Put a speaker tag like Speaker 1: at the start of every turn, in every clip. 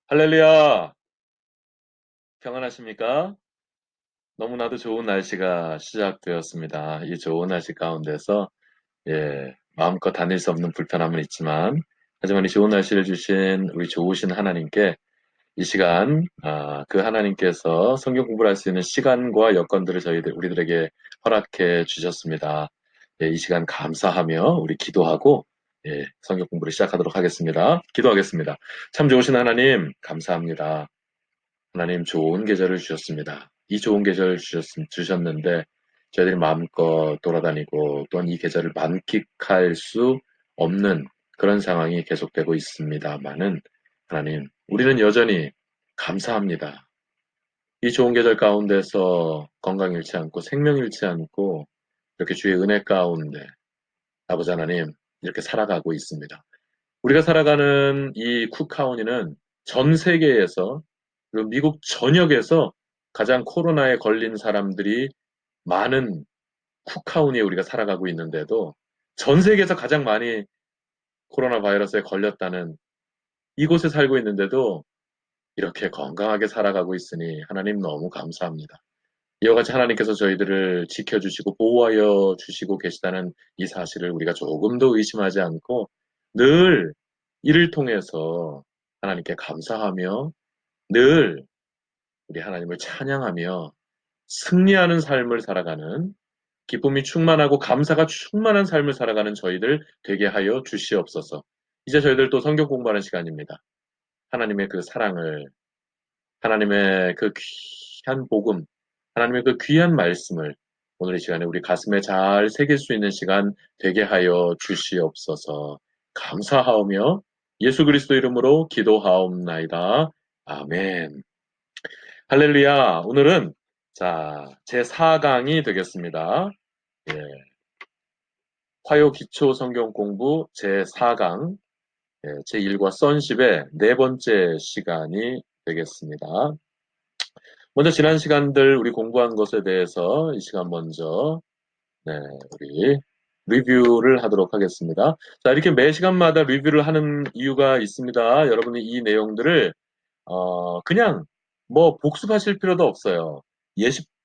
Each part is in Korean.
Speaker 1: 할렐루야, 평안하십니까? 너무나도 좋은 날씨가 시작되었습니다. 이 좋은 날씨 가운데서, 마음껏 다닐 수 없는 불편함은 있지만, 하지만 이 좋은 날씨를 주신 우리 좋으신 하나님께 이 시간, 그 하나님께서 성경 공부를 할 수 있는 시간과 여건들을 우리들에게 허락해 주셨습니다. 이 시간 감사하며 우리 기도하고, 성경 공부를 시작하도록 하겠습니다. 기도하겠습니다. 참 좋으신 하나님, 감사합니다. 하나님 좋은 계절을 주셨습니다. 이 좋은 계절을 주셨는데 저희들이 마음껏 돌아다니고 또한 이 계절을 만끽할 수 없는 그런 상황이 계속되고 있습니다만은 하나님, 우리는 여전히 감사합니다. 이 좋은 계절 가운데서 건강 잃지 않고 생명 잃지 않고 이렇게 주의 은혜 가운데 아버지 하나님 이렇게 살아가고 있습니다. 우리가 살아가는 이 쿡카운티는 전 세계에서 그리고 미국 전역에서 가장 코로나에 걸린 사람들이 많은 쿡카운티에 우리가 살아가고 있는데도 전 세계에서 가장 많이 코로나 바이러스에 걸렸다는 이곳에 살고 있는데도 이렇게 건강하게 살아가고 있으니 하나님 너무 감사합니다. 이와 같이 하나님께서 저희들을 지켜주시고 보호하여 주시고 계시다는 이 사실을 우리가 조금도 의심하지 않고 늘 이를 통해서 하나님께 감사하며 늘 우리 하나님을 찬양하며 승리하는 삶을 살아가는 기쁨이 충만하고 감사가 충만한 삶을 살아가는 저희들 되게 하여 주시옵소서. 이제 저희들 또 성경 공부하는 시간입니다. 하나님의 그 사랑을 하나님의 그 귀한 복음, 하나님의 그 귀한 말씀을 오늘 이 시간에 우리 가슴에 잘 새길 수 있는 시간 되게 하여 주시옵소서. 감사하오며 예수 그리스도 이름으로 기도하옵나이다. 아멘. 할렐루야. 오늘은 제 4강이 되겠습니다. 예, 화요 기초 성경 공부 제 4강 제 1과 선십의 네 번째 시간이 되겠습니다. 먼저 지난 시간들 우리 공부한 것에 대해서 이 시간 먼저 네, 우리 리뷰를 하도록 하겠습니다. 자, 이렇게 매 시간마다 리뷰를 하는 이유가 있습니다. 여러분이 이 내용들을 그냥 뭐 복습하실 필요도 없어요.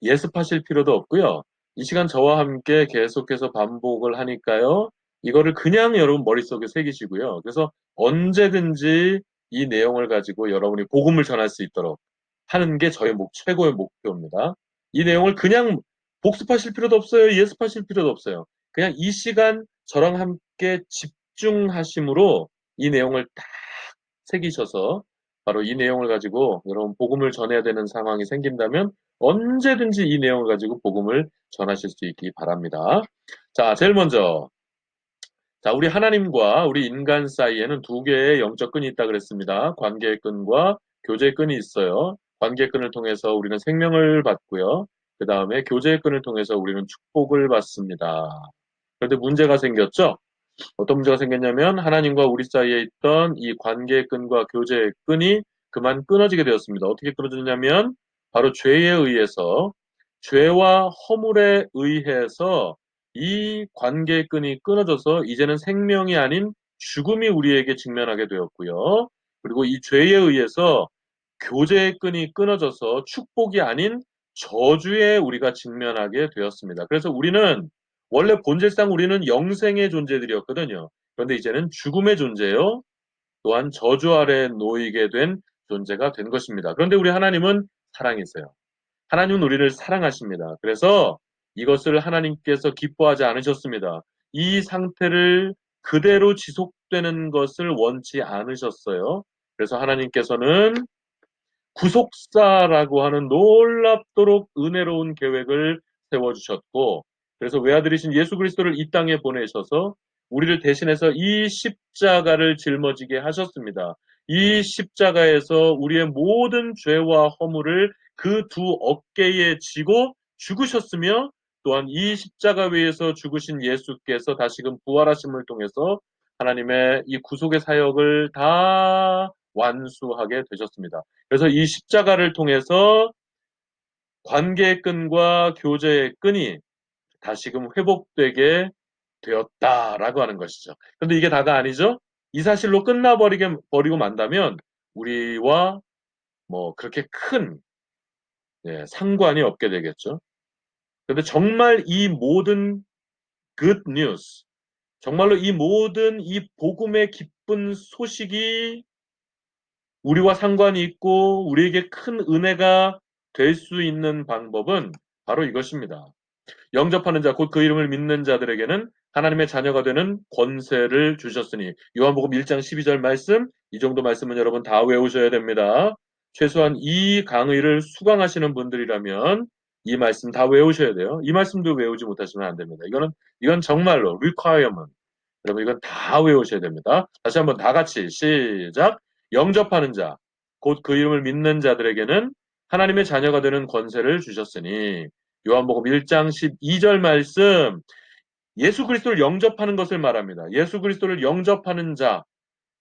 Speaker 1: 예습하실 필요도 없고요. 이 시간 저와 함께 계속해서 반복을 하니까요. 이거를 그냥 여러분 머릿속에 새기시고요. 그래서 언제든지 이 내용을 가지고 여러분이 복음을 전할 수 있도록 하는 게 저의 최고의 목표입니다. 이 내용을 그냥 복습하실 필요도 없어요. 예습하실 필요도 없어요. 그냥 이 시간 저랑 함께 집중하심으로 이 내용을 딱 새기셔서 바로 이 내용을 가지고 여러분 복음을 전해야 되는 상황이 생긴다면 언제든지 이 내용을 가지고 복음을 전하실 수 있기 바랍니다. 자, 제일 먼저 우리 하나님과 우리 인간 사이에는 두 개의 영적 끈이 있다 그랬습니다. 관계의 끈과 교제의 끈이 있어요. 관계의 끈을 통해서 우리는 생명을 받고요. 그 다음에 교제의 끈을 통해서 우리는 축복을 받습니다. 그런데 문제가 생겼죠? 어떤 문제가 생겼냐면 하나님과 우리 사이에 있던 이 관계의 끈과 교제의 끈이 그만 끊어지게 되었습니다. 어떻게 끊어졌냐면 바로 죄에 의해서 죄와 허물에 의해서 이 관계의 끈이 끊어져서 이제는 생명이 아닌 죽음이 우리에게 직면하게 되었고요. 그리고 이 죄에 의해서 교제의 끈이 끊어져서 축복이 아닌 저주에 우리가 직면하게 되었습니다. 그래서 우리는 원래 본질상 우리는 영생의 존재들이었거든요. 그런데 이제는 죽음의 존재요. 또한 저주 아래 놓이게 된 존재가 된 것입니다. 그런데 우리 하나님은 사랑이세요. 하나님은 우리를 사랑하십니다. 그래서 이것을 하나님께서 기뻐하지 않으셨습니다. 이 상태를 그대로 지속되는 것을 원치 않으셨어요. 그래서 하나님께서는 구속사라고 하는 놀랍도록 은혜로운 계획을 세워주셨고, 그래서 외아들이신 예수 그리스도를 이 땅에 보내셔서 우리를 대신해서 이 십자가를 짊어지게 하셨습니다. 이 십자가에서 우리의 모든 죄와 허물을 그 두 어깨에 지고 죽으셨으며, 또한 이 십자가 위에서 죽으신 예수께서 다시금 부활하심을 통해서 하나님의 이 구속의 사역을 다 완수하게 되셨습니다. 그래서 이 십자가를 통해서 관계의 끈과 교제의 끈이 다시금 회복되게 되었다라고 하는 것이죠. 그런데 이게 다가 아니죠. 이 사실로 끝나버리고 만다면 우리와 뭐 그렇게 큰 예, 상관이 없게 되겠죠. 그런데 정말 이 모든 good news, 정말로 이 모든 이 복음의 기쁜 소식이 우리와 상관이 있고 우리에게 큰 은혜가 될 수 있는 방법은 바로 이것입니다. 영접하는 자, 곧 그 이름을 믿는 자들에게는 하나님의 자녀가 되는 권세를 주셨으니. 요한복음 1장 12절 말씀, 이 정도 말씀은 여러분 다 외우셔야 됩니다. 최소한 이 강의를 수강하시는 분들이라면 이 말씀 다 외우셔야 돼요. 이 말씀도 외우지 못하시면 안 됩니다. 이건 정말로 requirement. 여러분 이건 다 외우셔야 됩니다. 다시 한번 다 같이 시작. 영접하는 자, 곧 그 이름을 믿는 자들에게는 하나님의 자녀가 되는 권세를 주셨으니. 요한복음 1장 12절 말씀, 예수 그리스도를 영접하는 것을 말합니다. 예수 그리스도를 영접하는 자,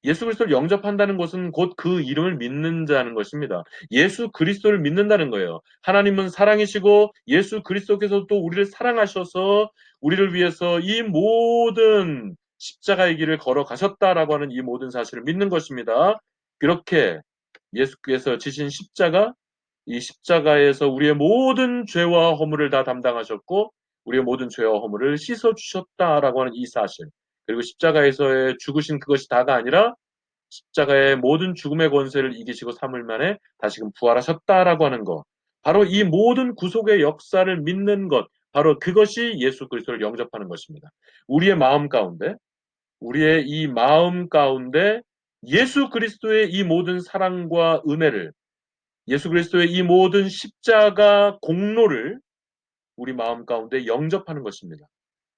Speaker 1: 예수 그리스도를 영접한다는 것은 곧 그 이름을 믿는 자는 것입니다. 예수 그리스도를 믿는다는 거예요. 하나님은 사랑이시고 예수 그리스도께서 또 우리를 사랑하셔서 우리를 위해서 이 모든 십자가의 길을 걸어가셨다라고 하는 이 모든 사실을 믿는 것입니다. 그렇게 예수께서 지신 십자가, 이 십자가에서 우리의 모든 죄와 허물을 다 담당하셨고 우리의 모든 죄와 허물을 씻어주셨다라고 하는 이 사실, 그리고 십자가에서의 죽으신 그것이 다가 아니라 십자가의 모든 죽음의 권세를 이기시고 3일 만에 다시금 부활하셨다라고 하는 것, 바로 이 모든 구속의 역사를 믿는 것, 바로 그것이 예수 그리스도를 영접하는 것입니다. 우리의 마음 가운데, 우리의 이 마음 가운데 예수 그리스도의 이 모든 사랑과 은혜를, 예수 그리스도의 이 모든 십자가 공로를 우리 마음 가운데 영접하는 것입니다.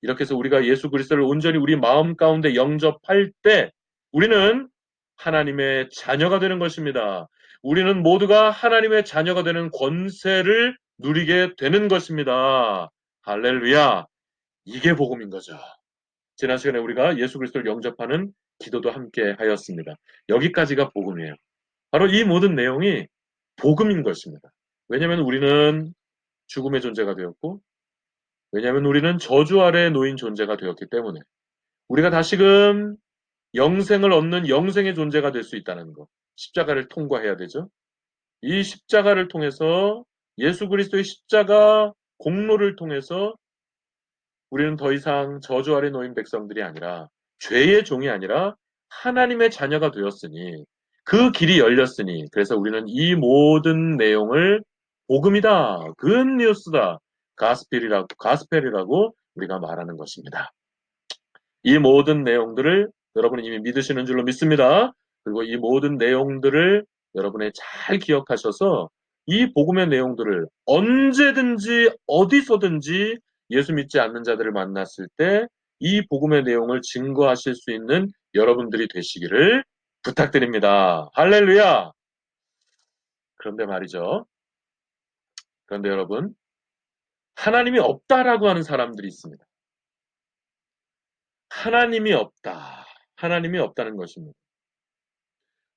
Speaker 1: 이렇게 해서 우리가 예수 그리스도를 온전히 우리 마음 가운데 영접할 때 우리는 하나님의 자녀가 되는 것입니다. 우리는 모두가 하나님의 자녀가 되는 권세를 누리게 되는 것입니다. 할렐루야. 이게 복음인 거죠. 지난 시간에 우리가 예수 그리스도를 영접하는 기도도 함께 하였습니다. 여기까지가 복음이에요. 바로 이 모든 내용이 복음인 것입니다. 왜냐하면 우리는 죽음의 존재가 되었고, 왜냐하면 우리는 저주 아래에 놓인 존재가 되었기 때문에, 우리가 다시금 영생을 얻는 영생의 존재가 될 수 있다는 것. 십자가를 통과해야 되죠. 이 십자가를 통해서, 예수 그리스도의 십자가 공로를 통해서 우리는 더 이상 저주 아래 놓인 백성들이 아니라, 죄의 종이 아니라 하나님의 자녀가 되었으니, 그 길이 열렸으니, 그래서 우리는 이 모든 내용을 복음이다, 굿뉴스다, 가스펠이라고 우리가 말하는 것입니다. 이 모든 내용들을 여러분이 이미 믿으시는 줄로 믿습니다. 그리고 이 모든 내용들을 여러분이 잘 기억하셔서 이 복음의 내용들을 언제든지 어디서든지 예수 믿지 않는 자들을 만났을 때 이 복음의 내용을 증거하실 수 있는 여러분들이 되시기를 부탁드립니다. 할렐루야! 그런데 말이죠. 그런데 여러분, 하나님이 없다라고 하는 사람들이 있습니다. 하나님이 없다. 하나님이 없다는 것입니다.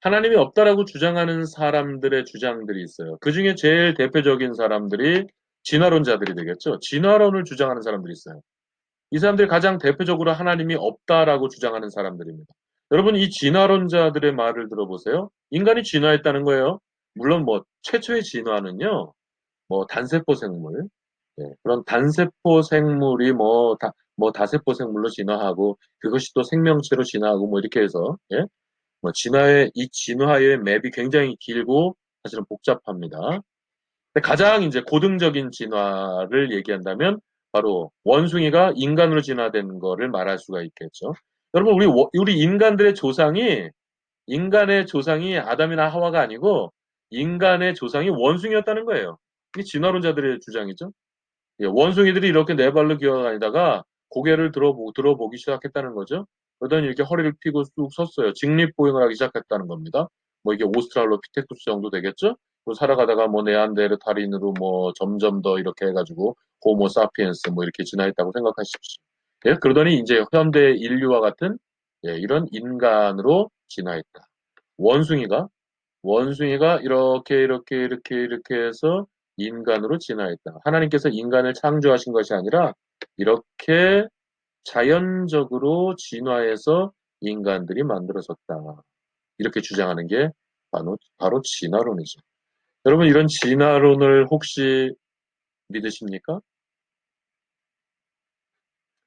Speaker 1: 하나님이 없다라고 주장하는 사람들의 주장들이 있어요. 그 중에 제일 대표적인 사람들이 진화론자들이 되겠죠. 진화론을 주장하는 사람들이 있어요. 이 사람들이 가장 대표적으로 하나님이 없다라고 주장하는 사람들입니다. 여러분, 이 진화론자들의 말을 들어보세요. 인간이 진화했다는 거예요. 물론 뭐 최초의 진화는요, 뭐 단세포 생물, 예, 그런 단세포 생물이 뭐 다세포 생물로 진화하고 그것이 또 생명체로 진화하고 뭐 이렇게 해서, 예? 뭐 이 진화의 맵이 굉장히 길고 사실은 복잡합니다. 근데 가장 이제 고등적인 진화를 얘기한다면 바로 원숭이가 인간으로 진화된 거를 말할 수가 있겠죠. 여러분, 우리 인간의 조상이 아담이나 하와가 아니고 인간의 조상이 원숭이였다는 거예요. 이게 진화론자들의 주장이죠. 예, 원숭이들이 이렇게 네 발로 기어다니다가 고개를 들어보기 시작했다는 거죠. 그러더니 이렇게 허리를 펴고 쑥 섰어요. 직립보행을 하기 시작했다는 겁니다. 뭐 이게 오스트랄로피테쿠스 정도 되겠죠? 뭐 살아가다가 뭐 네안데르탈인으로 뭐 점점 더 이렇게 해가지고 호모 사피엔스 뭐 이렇게 진화했다고 생각하십시오. 예, 그러더니 이제 현대 인류와 같은, 예, 이런 인간으로 진화했다. 원숭이가 원숭이가 이렇게 해서 인간으로 진화했다. 하나님께서 인간을 창조하신 것이 아니라 이렇게 자연적으로 진화해서 인간들이 만들어졌다. 이렇게 주장하는 게 바로 진화론이죠. 여러분, 이런 진화론을 혹시 믿으십니까?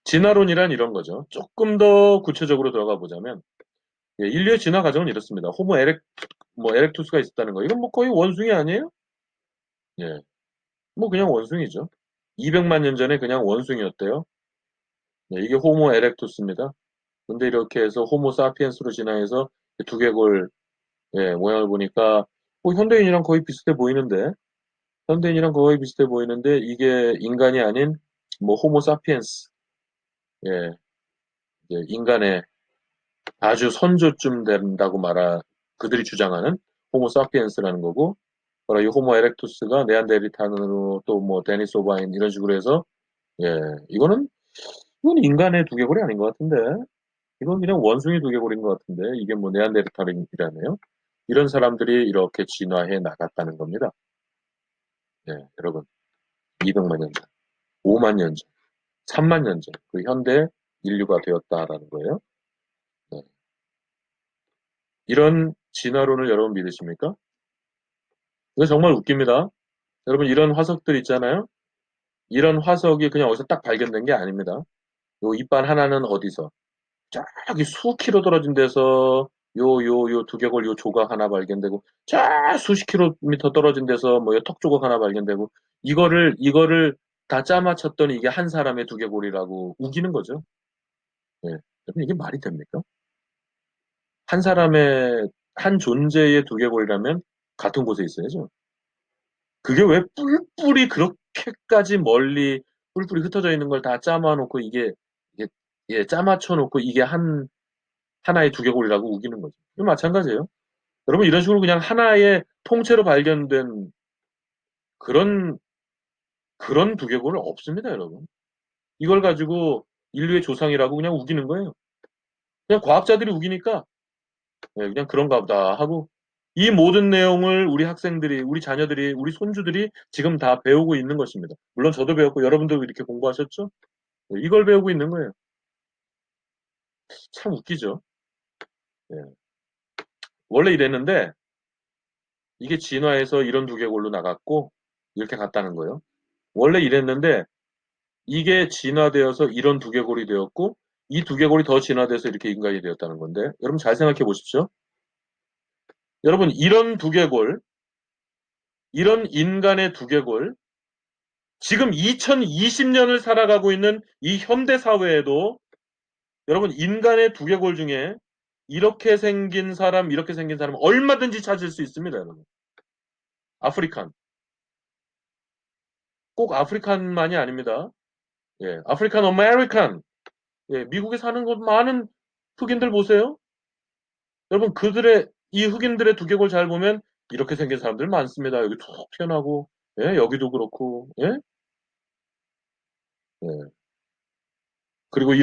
Speaker 1: 진화론이란 이런 거죠. 조금 더 구체적으로 들어가 보자면, 예, 인류의 진화 과정은 이렇습니다. 에렉투스가 있었다는 거. 이건 뭐 거의 원숭이 아니에요? 예, 뭐 그냥 원숭이죠. 200만 년 전에 그냥 원숭이였대요. 예, 이게 호모 에렉투스입니다. 근데 이렇게 해서 호모 사피엔스로 진화해서 두개골, 예, 모양을 보니까 뭐 현대인이랑 거의 비슷해 보이는데, 이게 인간이 아닌 뭐 호모 사피엔스, 예, 이제 인간의 아주 선조쯤 된다고 그들이 주장하는 호모 사피엔스라는 거고, 바로 이 호모 에렉투스가 네안데르탈로 또 뭐 데니스 오바인 이런 식으로 해서, 예, 이건 인간의 두개골이 아닌 것 같은데, 이건 그냥 원숭이 두개골인 것 같은데, 이게 뭐 네안데르탈이라네요. 이런 사람들이 이렇게 진화해 나갔다는 겁니다. 예, 여러분, 200만 년 전, 5만 년 전, 3만 년 전, 그 현대 인류가 되었다라는 거예요. 네. 이런 진화론을 여러분 믿으십니까? 이거 정말 웃깁니다. 여러분, 이런 화석들 있잖아요. 이런 화석이 그냥 어디서 딱 발견된 게 아닙니다. 요 이빨 하나는 어디서? 저기 수 킬로 떨어진 데서 요 두개골 요 조각 하나 발견되고, 저 수십 킬로미터 떨어진 데서 뭐 턱 조각 하나 발견되고, 이거를 다 짜맞췄더니 이게 한 사람의 두개골이라고 우기는 거죠. 예. 여러분, 이게 말이 됩니까? 한 사람의, 한 존재의 두개골이라면 같은 곳에 있어야죠. 그게 왜 뿔뿔이 그렇게까지 멀리 뿔뿔이 흩어져 있는 걸 다 짜맞놓고 이게, 예, 짜맞춰 놓고 이게 하나의 두개골이라고 우기는 거죠. 이거 마찬가지예요. 여러분, 이런 식으로 그냥 하나의 통째로 발견된 그런, 그런 두개골은 없습니다, 여러분. 이걸 가지고 인류의 조상이라고 그냥 우기는 거예요. 그냥 과학자들이 우기니까, 예, 그냥 그런가 보다 하고, 이 모든 내용을 우리 학생들이, 우리 자녀들이, 우리 손주들이 지금 다 배우고 있는 것입니다. 물론 저도 배웠고 여러분도 이렇게 공부하셨죠? 예, 이걸 배우고 있는 거예요. 참 웃기죠? 예. 원래 이랬는데, 이게 진화해서 이런 두개골로 나갔고, 이렇게 갔다는 거예요. 원래 이랬는데, 이게 진화되어서 이런 두개골이 되었고, 이 두개골이 더 진화돼서 이렇게 인간이 되었다는 건데, 여러분 잘 생각해 보십시오. 여러분, 이런 인간의 두개골, 지금 2020년을 살아가고 있는 이 현대 사회에도 여러분, 인간의 두개골 중에 이렇게 생긴 사람 얼마든지 찾을 수 있습니다, 여러분. 아프리칸. 꼭 아프리칸만이 아닙니다. 예, 아프리칸 아메리칸. 예, 미국에 사는 곳 많은 흑인들 보세요. 여러분, 이 흑인들의 두개골 잘 보면 이렇게 생긴 사람들 많습니다. 여기 툭 튀어나오고, 예, 여기도 그렇고, 예, 예. 그리고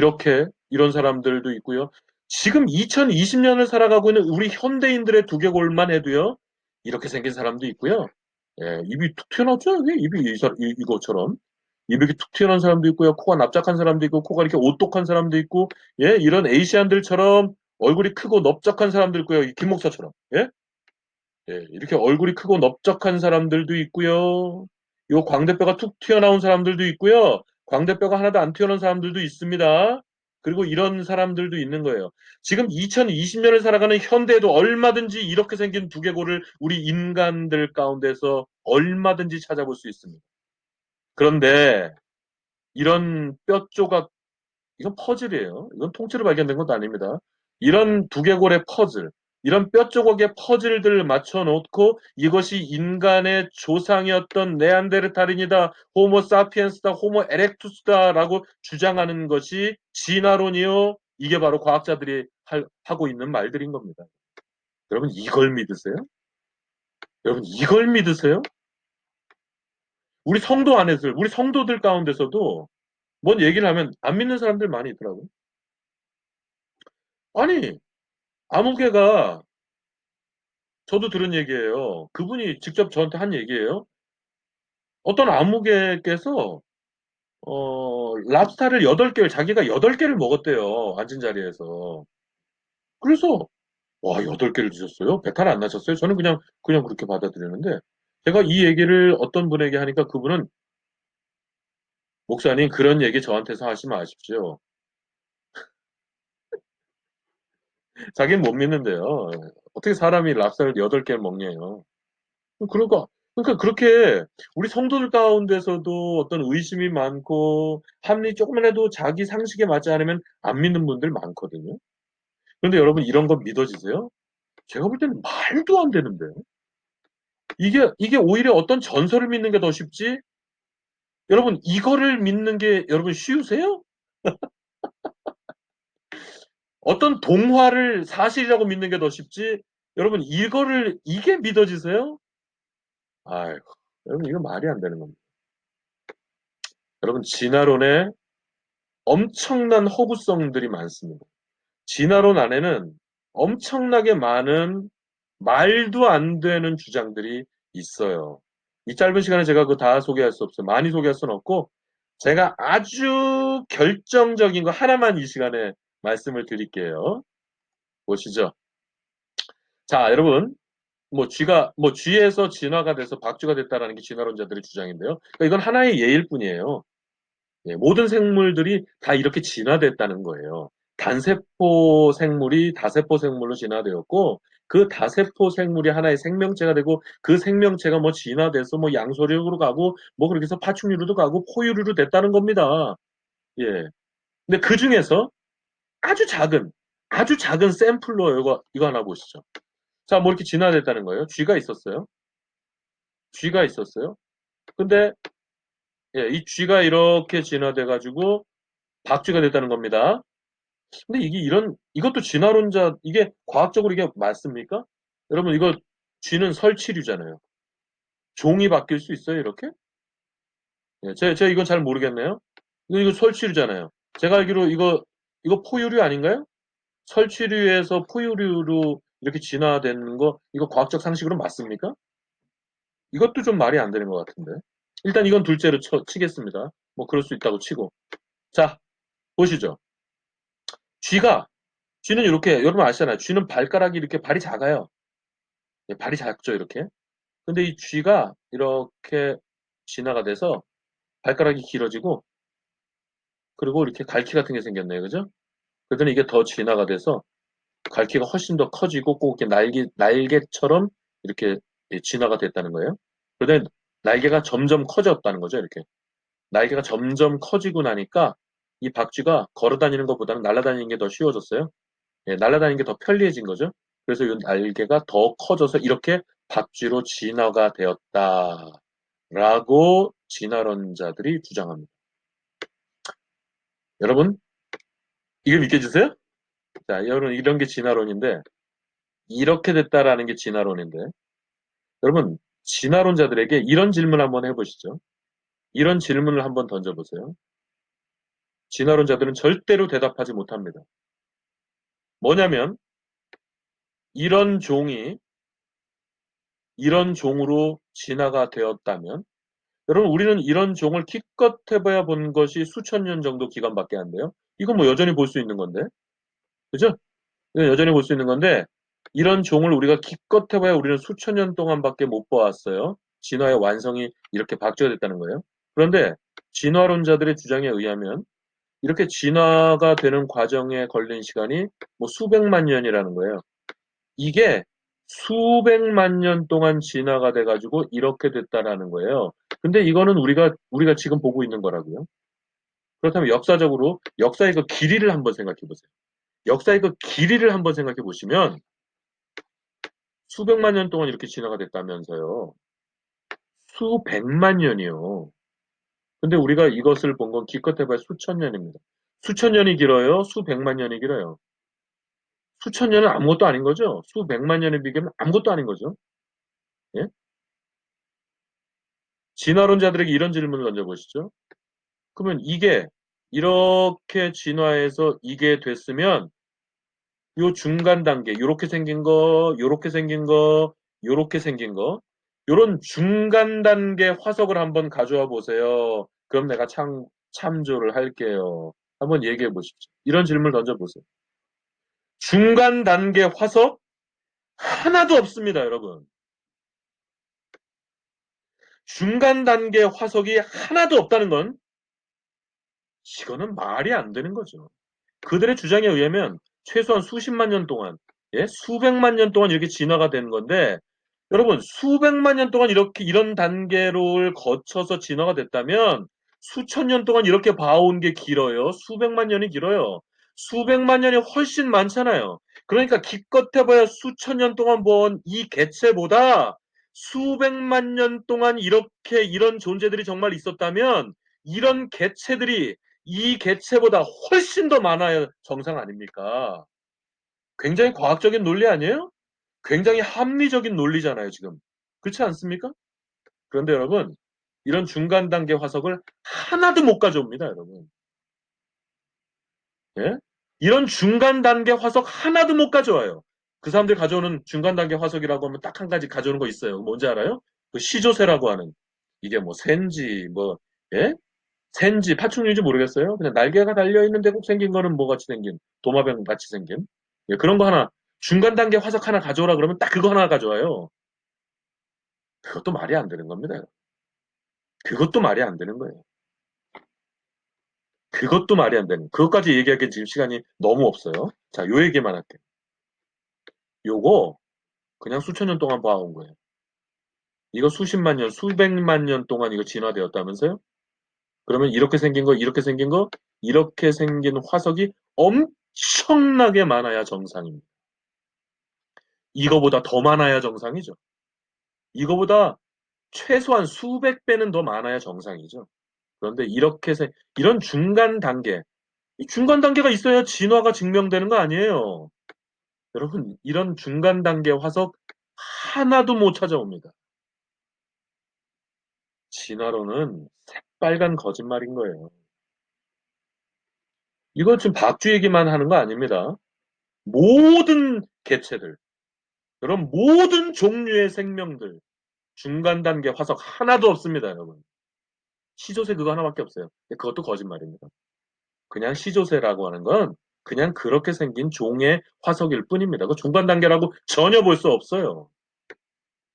Speaker 1: 이런 사람들도 있고요. 지금 2020년을 살아가고 있는 우리 현대인들의 두개골만 해도요, 이렇게 생긴 사람도 있고요. 예, 입이 툭 튀어나왔죠? 입이 이것처럼. 입이 이렇게 툭 튀어나온 사람도 있고요. 코가 납작한 사람도 있고, 코가 이렇게 오똑한 사람도 있고, 예, 이런 에이시안들처럼 얼굴이 크고 넓적한 사람도 있고요. 김 목사처럼. 예? 예, 이렇게 얼굴이 크고 넓적한 사람들도 있고요. 요 광대뼈가 툭 튀어나온 사람들도 있고요. 광대뼈가 하나도 안 튀어나온 사람들도 있습니다. 그리고 이런 사람들도 있는 거예요. 지금 2020년을 살아가는 현대에도 얼마든지 이렇게 생긴 두개골을 우리 인간들 가운데서 얼마든지 찾아볼 수 있습니다. 그런데 이런 뼈 조각, 이건 퍼즐이에요. 이건 통째로 발견된 것도 아닙니다. 이런 두개골의 퍼즐, 이런 뼈 조각의 퍼즐들을 맞춰 놓고 이것이 인간의 조상이었던 네안데르탈인이다, 호모 사피엔스다, 호모 에렉투스다라고 주장하는 것이 진화론이요. 이게 바로 과학자들이 하고 있는 말들인 겁니다. 여러분, 이걸 믿으세요? 여러분, 이걸 믿으세요? 우리 성도들 가운데서도 뭔 얘기를 하면 안 믿는 사람들 많이 있더라고요. 아니, 아무개가 저도 들은 얘기예요. 그분이 직접 저한테 한 얘기예요. 어떤 아무개께서 랍스타를 8개를 자기가 8개를 먹었대요. 앉은 자리에서. 그래서 와, 8개를 주셨어요? 배탈 안 나셨어요? 저는 그냥 그렇게 받아들이는데, 제가 이 얘기를 어떤 분에게 하니까 그분은, 목사님, 그런 얘기 저한테서 하지 마십시오. 자기는 못 믿는데요. 어떻게 사람이 랍스타를 8개를 먹냐요. 그러니까 그렇게 우리 성도들 가운데서도 어떤 의심이 많고 합리 조금만 해도 자기 상식에 맞지 않으면 안 믿는 분들 많거든요. 그런데 여러분 이런 거 믿어지세요? 제가 볼 때는 말도 안 되는데. 이게 오히려 어떤 전설을 믿는 게 더 쉽지? 여러분 이거를 믿는 게 여러분 쉬우세요? 어떤 동화를 사실이라고 믿는 게 더 쉽지? 여러분 이게 믿어지세요? 아이고, 여러분 이거 말이 안 되는 겁니다. 여러분 진화론에 엄청난 허구성들이 많습니다. 진화론 안에는 엄청나게 많은 말도 안 되는 주장들이 있어요. 이 짧은 시간에 제가 그거 다 소개할 수 없어요. 많이 소개할 수는 없고, 제가 아주 결정적인 거 하나만 이 시간에 말씀을 드릴게요. 보시죠. 자, 여러분, 쥐에서 진화가 돼서 박쥐가 됐다라는 게 진화론자들의 주장인데요. 그러니까 이건 하나의 예일 뿐이에요. 예, 모든 생물들이 다 이렇게 진화됐다는 거예요. 단세포 생물이 다세포 생물로 진화되었고, 그 다세포 생물이 하나의 생명체가 되고, 그 생명체가 뭐 진화돼서 뭐 양서류로 가고, 뭐 그렇게 해서 파충류로도 가고, 포유류로 됐다는 겁니다. 예. 근데 그 중에서 아주 작은, 아주 작은 샘플로 이거 하나 보시죠. 자, 뭐 이렇게 진화됐다는 거예요. 쥐가 있었어요. 쥐가 있었어요. 근데, 예, 이 쥐가 이렇게 진화돼가지고, 박쥐가 됐다는 겁니다. 근데 이것도 이게 과학적으로 이게 맞습니까? 여러분, 쥐는 설치류잖아요. 종이 바뀔 수 있어요, 이렇게? 예, 제가 이건 잘 모르겠네요. 이거 설치류잖아요. 제가 알기로 이거 포유류 아닌가요? 설치류에서 포유류로 이렇게 진화되는 거, 이거 과학적 상식으로 맞습니까? 이것도 좀 말이 안 되는 것 같은데. 일단 이건 둘째로 치겠습니다. 뭐, 그럴 수 있다고 치고. 자, 보시죠. 쥐가, 쥐는 이렇게, 여러분 아시잖아요. 쥐는 발가락이 이렇게 발이 작아요. 예, 발이 작죠, 이렇게. 근데 이 쥐가 이렇게 진화가 돼서 발가락이 길어지고, 그리고 이렇게 갈퀴 같은 게 생겼네요. 그죠? 그러더니 이게 더 진화가 돼서 갈퀴가 훨씬 더 커지고 꼭 이렇게 날개처럼 이렇게 진화가 됐다는 거예요. 그러더니 날개가 점점 커졌다는 거죠, 이렇게. 날개가 점점 커지고 나니까 이 박쥐가 걸어 다니는 것보다는 날아다니는 게 더 쉬워졌어요. 예, 날아다니는 게 더 편리해진 거죠. 그래서 이 날개가 더 커져서 이렇게 박쥐로 진화가 되었다라고 진화론자들이 주장합니다. 여러분, 이걸 믿겨주세요? 자, 여러분, 이런 게 진화론인데, 이렇게 됐다라는 게 진화론인데, 여러분, 진화론자들에게 이런 질문 한번 해보시죠. 이런 질문을 한번 던져보세요. 진화론자들은 절대로 대답하지 못합니다. 뭐냐면, 이런 종이 이런 종으로 진화가 되었다면, 여러분, 우리는 이런 종을 기껏 해봐야 본 것이 수천 년 정도 기간밖에 안 돼요. 이건 뭐 여전히 볼 수 있는 건데. 그죠? 이건 여전히 볼 수 있는 건데, 이런 종을 우리가 기껏 해봐야 우리는 수천 년 동안밖에 못 보았어요. 진화의 완성이 이렇게 박제가 됐다는 거예요. 그런데 진화론자들의 주장에 의하면 이렇게 진화가 되는 과정에 걸린 시간이 뭐 수백만 년이라는 거예요. 이게 수백만 년 동안 진화가 돼가지고 이렇게 됐다라는 거예요. 근데 이거는 우리가 지금 보고 있는 거라고요. 그렇다면 역사의 그 길이를 한번 생각해 보세요. 역사의 그 길이를 한번 생각해 보시면 수백만 년 동안 이렇게 진화가 됐다면서요. 수백만 년이요. 근데 우리가 이것을 본 건 기껏 해봐야 수천 년입니다. 수천 년이 길어요? 수백만 년이 길어요? 수천 년은 아무것도 아닌 거죠? 수백만 년에 비교하면 아무것도 아닌 거죠? 예? 진화론자들에게 이런 질문을 던져보시죠. 그러면 이게 이렇게 진화해서 이게 됐으면 요 중간 단계, 요렇게 생긴 거, 요렇게 생긴 거, 요렇게 생긴 거, 요런 중간 단계 화석을 한번 가져와 보세요. 그럼 내가 참조를 할게요. 한번 얘기해 보시죠. 이런 질문을 던져보세요. 중간 단계 화석? 하나도 없습니다, 여러분. 중간 단계 화석이 하나도 없다는 건 이거는 말이 안 되는 거죠. 그들의 주장에 의하면 최소한 수십만 년 동안, 예, 수백만 년 동안 이렇게 진화가 된 건데, 여러분, 수백만 년 동안 이렇게 이런 단계를 거쳐서 진화가 됐다면 수천 년 동안 이렇게 봐온 게 길어요. 수백만 년이 길어요. 수백만 년이 훨씬 많잖아요. 그러니까 기껏 해봐야 수천 년 동안 본 이 개체보다 수백만 년 동안 이렇게 이런 존재들이 정말 있었다면 이런 개체들이 이 개체보다 훨씬 더 많아야 정상 아닙니까? 굉장히 과학적인 논리 아니에요? 굉장히 합리적인 논리잖아요, 지금. 그렇지 않습니까? 그런데 여러분, 이런 중간 단계 화석을 하나도 못 가져옵니다, 여러분. 예? 이런 중간 단계 화석 하나도 못 가져와요. 그 사람들이 가져오는 중간 단계 화석이라고 하면 딱 한 가지 가져오는 거 있어요. 뭔지 알아요? 그 시조새라고 하는 이게 뭐 샌지 뭐 예? 샌지 파충류인지 모르겠어요. 그냥 날개가 달려 있는데 꼭 생긴 거는 뭐 같이 생긴 도마뱀 같이 생긴 예, 그런 거 하나 중간 단계 화석 하나 가져오라 그러면 딱 그거 하나 가져와요. 그것도 말이 안 되는 겁니다. 그것도 말이 안 되는 거예요. 그것도 말이 안 되는. 그것까지 얘기하기엔 지금 시간이 너무 없어요. 자, 요 얘기만 할게요. 요거 그냥 수천 년 동안 봐온 거예요. 이거 수십만 년, 수백만 년 동안 이거 진화되었다면서요? 그러면 이렇게 생긴 거, 이렇게 생긴 거, 이렇게 생긴 화석이 엄청나게 많아야 정상입니다. 이거보다 더 많아야 정상이죠. 이거보다 최소한 수백 배는 더 많아야 정상이죠. 그런데 이런 중간 단계, 이 중간 단계가 있어야 진화가 증명되는 거 아니에요. 여러분, 이런 중간 단계 화석 하나도 못 찾아옵니다. 진화론은 새빨간 거짓말인 거예요. 이거 지금 박쥐 얘기만 하는 거 아닙니다. 모든 개체들, 여러분, 모든 종류의 생명들, 중간 단계 화석 하나도 없습니다, 여러분. 시조새 그거 하나밖에 없어요. 그것도 거짓말입니다. 그냥 시조새라고 하는 건 그냥 그렇게 생긴 종의 화석일 뿐입니다. 그 중간 단계라고 전혀 볼 수 없어요.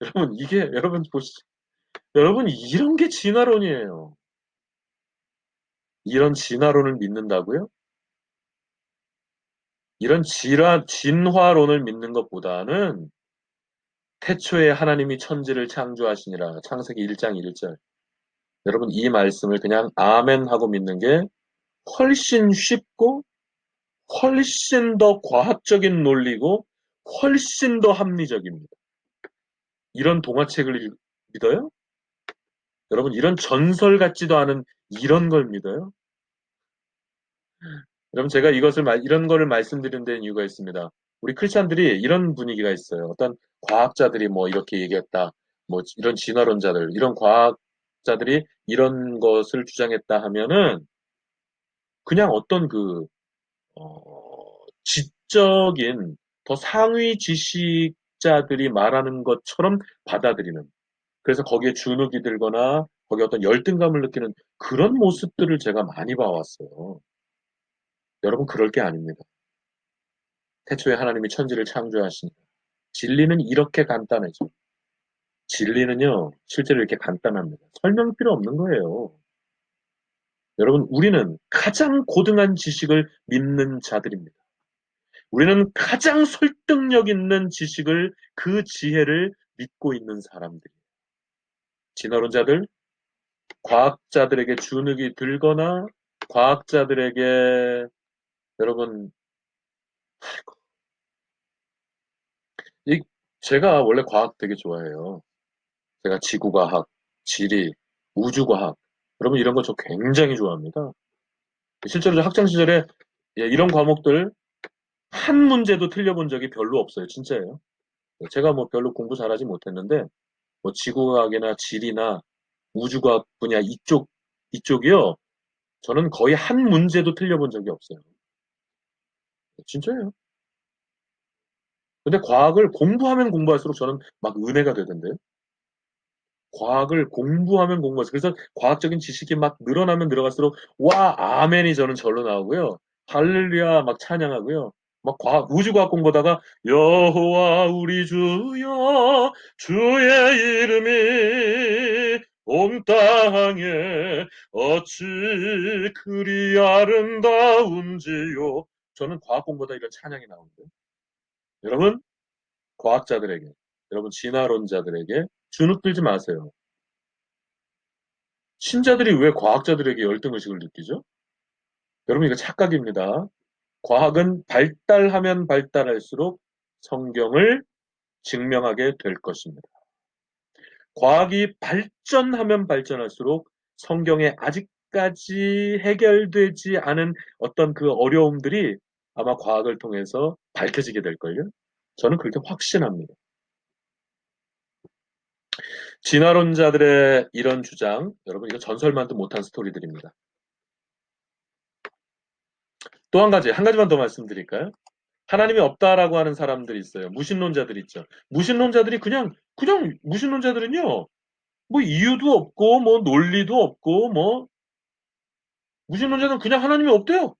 Speaker 1: 여러분, 여러분 보시죠. 여러분, 이런 게 진화론이에요. 이런 진화론을 믿는다고요? 이런 진화론을 믿는 것보다는 태초에 하나님이 천지를 창조하시니라 창세기 1장 1절. 여러분 이 말씀을 그냥 아멘 하고 믿는 게 훨씬 쉽고 훨씬 더 과학적인 논리고 훨씬 더 합리적입니다. 이런 동화책을 믿어요? 여러분 이런 전설 같지도 않은 이런 걸 믿어요? 여러분 제가 이런 거를 말씀드린 데는 이유가 있습니다. 우리 크리스찬들이 이런 분위기가 있어요. 어떤 과학자들이 뭐 이렇게 얘기했다. 뭐 이런 진화론자들, 이런 과학자들이 이런 것을 주장했다 하면은 그냥 어떤 지적인 더 상위 지식자들이 말하는 것처럼 받아들이는. 그래서 거기에 주눅이 들거나 거기에 어떤 열등감을 느끼는 그런 모습들을 제가 많이 봐왔어요. 여러분 그럴 게 아닙니다. 태초에 하나님이 천지를 창조하시니 진리는 이렇게 간단해져. 진리는요, 실제로 이렇게 간단합니다. 설명 필요 없는 거예요. 여러분, 우리는 가장 고등한 지식을 믿는 자들입니다. 우리는 가장 설득력 있는 지식을, 그 지혜를 믿고 있는 사람들이에요. 진화론자들, 과학자들에게 주눅이 들거나, 과학자들에게, 여러분, 이, 제가 원래 과학 되게 좋아해요. 제가 지구과학, 지리, 우주과학, 여러분 이런 거 저 굉장히 좋아합니다. 실제로 저 학창 시절에 예, 이런 과목들 한 문제도 틀려본 적이 별로 없어요. 진짜예요. 제가 뭐 별로 공부 잘하지 못했는데 뭐 지구과학이나 지리나 우주과학 분야 이쪽이요. 저는 거의 한 문제도 틀려본 적이 없어요. 진짜예요. 근데 과학을 공부하면 공부할수록 저는 막 은혜가 되던데요. 과학을 공부하면 공부해서 그래서 과학적인 지식이 막 늘어나면 늘어갈수록 와 아멘이 저는 절로 나오고요. 할렐루야 막 찬양하고요. 막 우주과학 공부하다가 여호와 우리 주여 주의 이름이 온 땅에 어찌 그리 아름다운지요. 저는 과학 공부하다 이런 찬양이 나오는데 여러분 과학자들에게 여러분 진화론자들에게 주눅들지 마세요. 신자들이 왜 과학자들에게 열등의식을 느끼죠? 여러분 이거 착각입니다. 과학은 발달하면 발달할수록 성경을 증명하게 될 것입니다. 과학이 발전하면 발전할수록 성경에 아직까지 해결되지 않은 어떤 그 어려움들이 아마 과학을 통해서 밝혀지게 될걸요? 저는 그렇게 확신합니다. 진화론자들의 이런 주장, 여러분 이거 전설만도 못한 스토리들입니다. 또 한 가지만 더 말씀드릴까요? 하나님이 없다라고 하는 사람들이 있어요. 무신론자들이 있죠. 무신론자들은요, 뭐 이유도 없고, 뭐 논리도 없고, 뭐, 무신론자는 그냥 하나님이 없대요.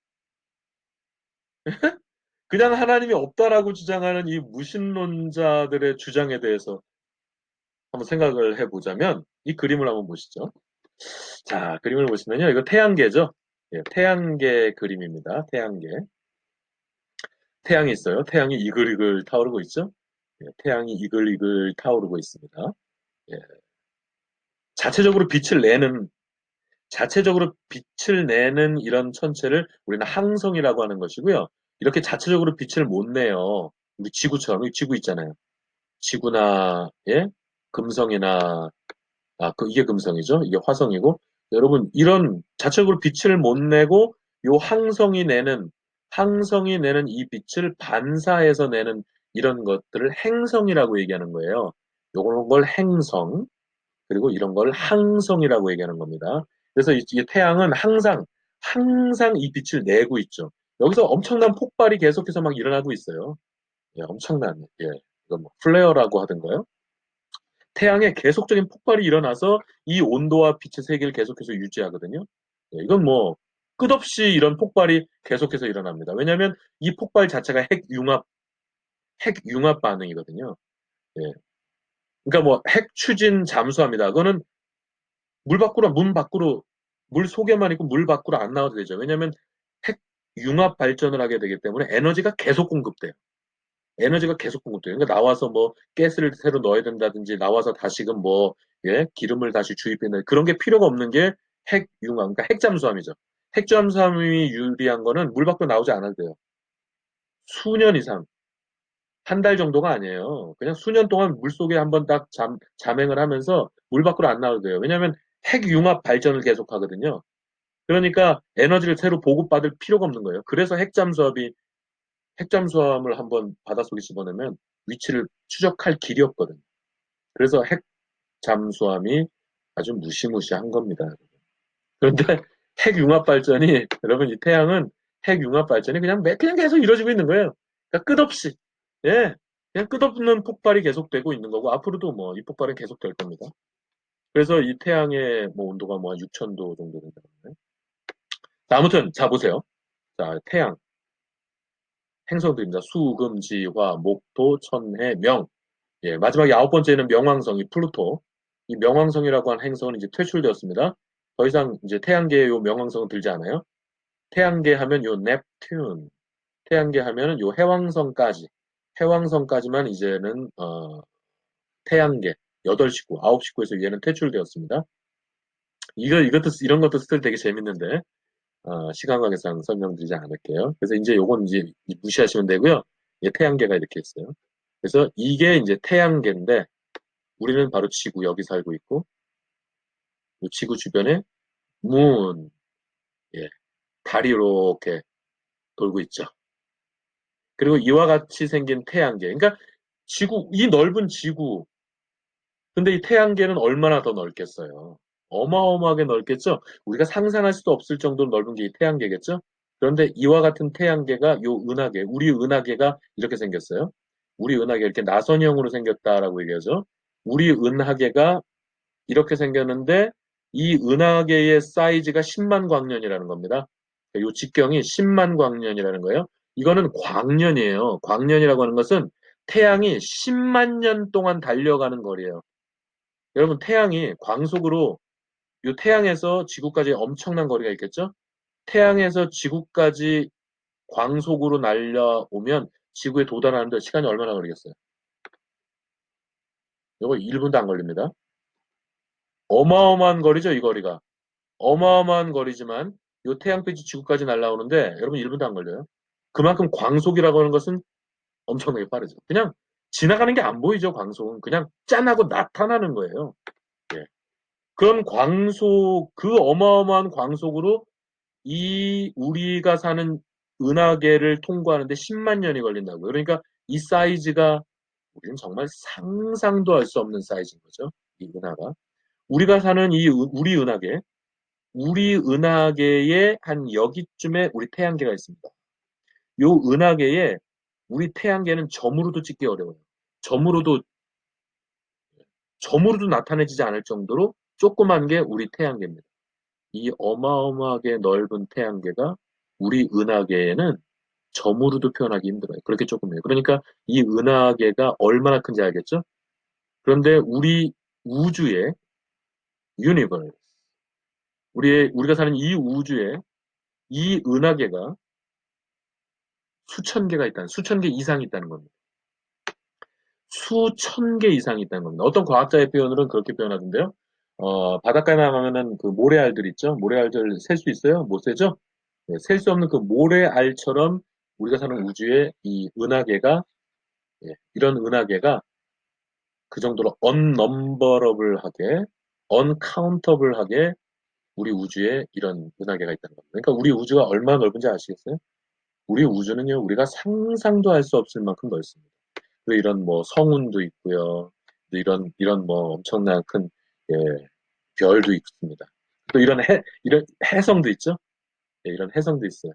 Speaker 1: 그냥 하나님이 없다라고 주장하는 이 무신론자들의 주장에 대해서 한번 생각을 해보자면, 이 그림을 한번 보시죠. 자, 그림을 보시면요. 이거 태양계죠? 예, 태양계 그림입니다. 태양계. 태양이 있어요. 태양이 이글이글 타오르고 있죠? 예, 태양이 이글이글 타오르고 있습니다. 예, 자체적으로 빛을 내는 자체적으로 빛을 내는 이런 천체를 우리는 항성이라고 하는 것이고요. 이렇게 자체적으로 빛을 못 내요. 우리 지구처럼, 우리 지구 있잖아요. 지구나, 예? 금성이나, 이게 금성이죠? 이게 화성이고. 여러분, 이런 자체적으로 빛을 못 내고, 요 항성이 내는 이 빛을 반사해서 내는 이런 것들을 행성이라고 얘기하는 거예요. 요런 걸 행성, 그리고 이런 걸 항성이라고 얘기하는 겁니다. 그래서 이 태양은 항상 이 빛을 내고 있죠. 여기서 엄청난 폭발이 계속해서 막 일어나고 있어요. 예, 엄청난, 예, 이거 뭐 플레어라고 하던가요? 태양에 계속적인 폭발이 일어나서 이 온도와 빛의 세계를 계속해서 유지하거든요. 예, 이건 뭐 끝없이 이런 폭발이 계속해서 일어납니다. 왜냐하면 이 폭발 자체가 핵융합 반응이거든요. 예. 그러니까 뭐 핵 추진 잠수합니다. 그거는 문 밖으로, 물 속에만 있고 물 밖으로 안 나와도 되죠. 왜냐하면 핵 융합 발전을 하게 되기 때문에 에너지가 계속 공급돼요. 에너지가 계속 공급돼요. 그러니까 나와서 뭐 가스를 새로 넣어야 된다든지 나와서 다시금 뭐 예, 기름을 다시 주입해야 그런 게 필요가 없는 게 핵 융합, 그러니까 핵 잠수함이죠. 핵 잠수함이 유리한 거는 물 밖으로 나오지 않아도 돼요. 수년 이상, 한 달 정도가 아니에요. 그냥 수년 동안 물 속에 한번 딱 잠행을 하면서 물 밖으로 안 나와도 돼요. 왜냐하면 핵 융합 발전을 계속 하거든요. 그러니까 에너지를 새로 보급받을 필요가 없는 거예요. 그래서 핵잠수함을 한번 바닷속에 집어넣으면 위치를 추적할 길이 없거든요. 그래서 핵잠수함이 아주 무시무시한 겁니다. 그런데 핵융합 발전이 여러분 이 태양은 핵융합 발전이 그냥 계속 이루어지고 있는 거예요. 그러니까 끝없이 예 그냥 끝없는 폭발이 계속되고 있는 거고 앞으로도 뭐 이 폭발은 계속될 겁니다. 그래서 이 태양의 뭐 온도가 뭐 한 6,000도 정도 된다고 하요 아무튼 자 보세요. 자 태양 행성들입니다. 수, 금, 지, 화, 목, 토, 천, 해, 명. 예, 마지막 아홉 번째는 명왕성이 플루토. 이 명왕성이라고 하는 행성은 이제 퇴출되었습니다. 더 이상 이제 태양계에 요 명왕성은 들지 않아요. 태양계 하면 요 넵튠, 태양계 하면은 요 해왕성까지만 이제는 태양계 8식구, 9식구에서 얘는 퇴출되었습니다. 이런 것도 스토리 되게 재밌는데 시간 관계상 설명드리지 않을게요. 그래서 이제 요건 이제 무시하시면 되고요. 예, 태양계가 이렇게 있어요. 그래서 이게 이제 태양계인데 우리는 바로 지구 여기 살고 있고 이 지구 주변에 문, 예, 달이 이렇게 돌고 있죠. 그리고 이와 같이 생긴 태양계. 그러니까 이 넓은 지구. 근데 이 태양계는 얼마나 더 넓겠어요? 어마어마하게 넓겠죠? 우리가 상상할 수도 없을 정도로 넓은 게 이 태양계겠죠? 그런데 이와 같은 태양계가 우리 은하계가 이렇게 생겼어요. 우리 은하계 이렇게 나선형으로 생겼다라고 얘기하죠. 우리 은하계가 이렇게 생겼는데 이 은하계의 사이즈가 10만 광년이라는 겁니다. 이 직경이 10만 광년이라는 거예요. 이거는 광년이에요. 광년이라고 하는 것은 태양이 10만 년 동안 달려가는 거리예요. 여러분, 태양이 광속으로 이 태양에서 지구까지 엄청난 거리가 있겠죠? 태양에서 지구까지 광속으로 날려오면 지구에 도달하는데 시간이 얼마나 걸리겠어요? 이거 1분도 안 걸립니다. 어마어마한 거리죠, 이 거리가. 어마어마한 거리지만 이 태양빛이 지구까지 날아오는데 여러분 1분도 안 걸려요. 그만큼 광속이라고 하는 것은 엄청나게 빠르죠. 그냥 지나가는 게 안 보이죠, 광속은. 그냥 짠하고 나타나는 거예요. 예. 그런 광속, 그 어마어마한 광속으로 이 우리가 사는 은하계를 통과하는데 10만 년이 걸린다고요. 그러니까 이 사이즈가 우리는 정말 상상도 할 수 없는 사이즈인 거죠. 이 은하가. 우리가 사는 이 우리 은하계, 우리 은하계의 한 여기쯤에 우리 태양계가 있습니다. 요 은하계에 우리 태양계는 점으로도 찍기 어려워요. 점으로도 점으로도 나타내지지 않을 정도로 조그만 게 우리 태양계입니다. 이 어마어마하게 넓은 태양계가 우리 은하계에는 점으로도 표현하기 힘들어요. 그렇게 조금해요. 그러니까 이 은하계가 얼마나 큰지 알겠죠? 그런데 우리 우주의 유니버스, 우리가 사는 이 우주에 이 은하계가 수천 개가 있다는, 수천 개 이상이 있다는 겁니다. 수천 개 이상이 있다는 겁니다. 어떤 과학자의 표현으로는 그렇게 표현하던데요. 바닷가에 나가면은 그 모래알들 있죠? 모래알들 셀 수 있어요? 못 세죠? 네, 셀 수 없는 그 모래알처럼 우리가 사는 우주에 이 은하계가, 예, 이런 은하계가 그 정도로 언넘버러블하게, 언카운터블하게 우리 우주에 이런 은하계가 있다는 겁니다. 그러니까 우리 우주가 얼마나 넓은지 아시겠어요? 우리 우주는요, 우리가 상상도 할 수 없을 만큼 넓습니다. 또 이런 뭐 성운도 있고요. 또 이런 뭐 엄청난 큰, 예, 별도 있습니다. 또 이런 해성도 있죠? 예, 이런 해성도 있어요.